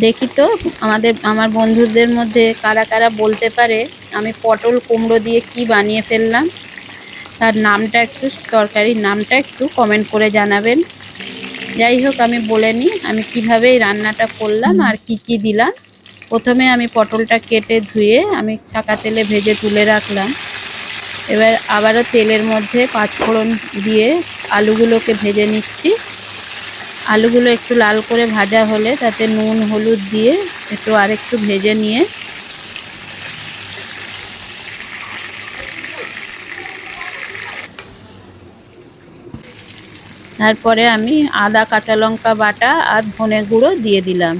দেখি তো আমার বন্ধুদের মধ্যে কারা কারা বলতে পারে আমি পটল কুমড়ো দিয়ে কি বানিয়ে ফেললাম। তার নামটা একটু, তরকারির নামটা একটু কমেন্ট করে জানাবেন। যাই হোক, আমি বলে নিই আমি কিভাবে এই রান্নাটা করলাম আর কি কি দিলাম। প্রথমে আমি পটলটা কেটে ধুয়ে আমি ছাকা তেলে ভেজে তুলে রাখলাম। এবার আবারও তেলের মধ্যে পাঁচফোড়ন দিয়ে আলুগুলোকে ভেজে নিচ্ছি। আলুগুলো একটু লাল করে ভাজা হলে তাতে নুন হলুদ দিয়ে আরেকটু ভেজে নিয়ে তারপরে আমি আদা কাঁচা লঙ্কা বাটা আর ধনে গুঁড়ো দিয়ে দিলাম।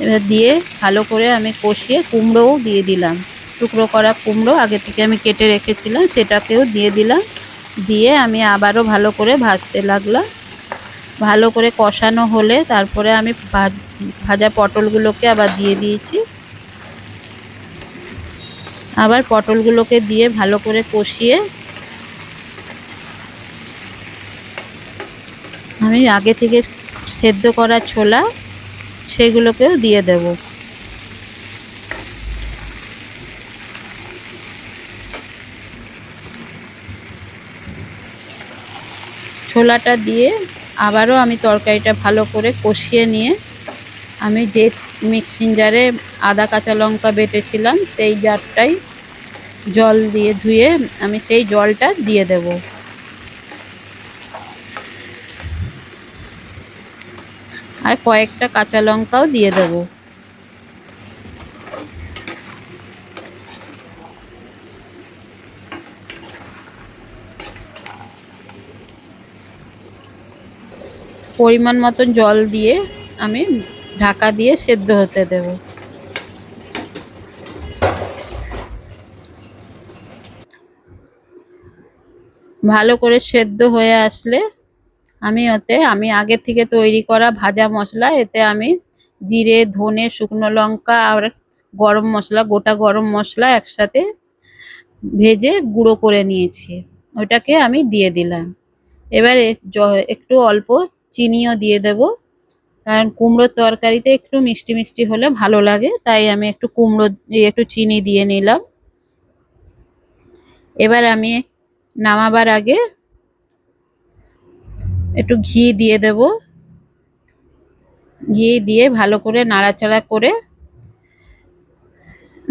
এবার দিয়ে ভালো করে আমি কষিয়ে কুমড়োও দিয়ে দিলাম। টুকরো করা কুমড়ো আগে থেকে আমি কেটে রেখেছিলাম, সেটাকেও দিয়ে দিলাম। দিয়ে আমি আবারও ভালো করে ভাজতে লাগলাম। ভালো করে কষানো হলে তারপরে আমি ভাজা পটলগুলোকে আবার দিয়ে দিয়েছি। আবার পটলগুলোকে দিয়ে ভালো করে কষিয়ে আমি আগে থেকে সেদ্ধ করা ছোলা সেগুলোকেও দিয়ে দেব। ছোলাটা দিয়ে আবারও আমি তরকারিটা ভালো করে কষিয়ে নিয়ে আমি যে মিক্সিং জারে আদা কাঁচা লঙ্কা বেটেছিলাম সেই জারটাই জল দিয়ে ধুয়ে আমি সেই জলটা দিয়ে দেব। আর কয়েকটা কাঁচা লঙ্কাও দিয়ে দেব। পরিমাণ মতন জল দিয়ে আমি ঢাকা দিয়ে সেদ্ধ হতে দেব। ভালো করে সেদ্ধ হয়ে আসলে আমি আগে থেকে তৈরি করা ভাজা মশলা, এতে আমি জিরে ধনে শুকনো লঙ্কা আর গরম মশলা, গোটা গরম মশলা একসাথে ভেজে গুঁড়ো করে নিয়েছি, ওটাকে আমি দিয়ে দিলাম। এবারে একটু অল্প চিনিও দিয়ে দেব, কারণ কুমড়োর তরকারিতে একটু মিষ্টি মিষ্টি হলে ভালো লাগে, তাই আমি একটু চিনি দিয়ে নিলাম। এবার আমি নামাবার আগে একটু ঘি দিয়ে দেব। ঘি দিয়ে ভালো করে নাড়াচাড়া করে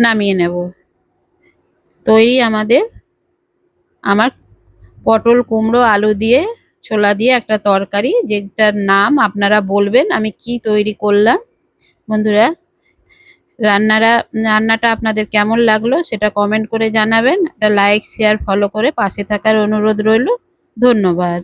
নামিয়ে নেব। তৈরি আমার পটল কুমড়ো আলু দিয়ে ছোলা দিয়ে একটা তরকারি, যেটার নাম আপনারা বলবেন আমি কি তৈরি করলাম। বন্ধুরা, রান্নাটা আপনাদের কেমন লাগলো সেটা কমেন্ট করে জানাবেন। একটা লাইক শেয়ার ফলো করে পাশে থাকার অনুরোধ রইল। ধন্যবাদ।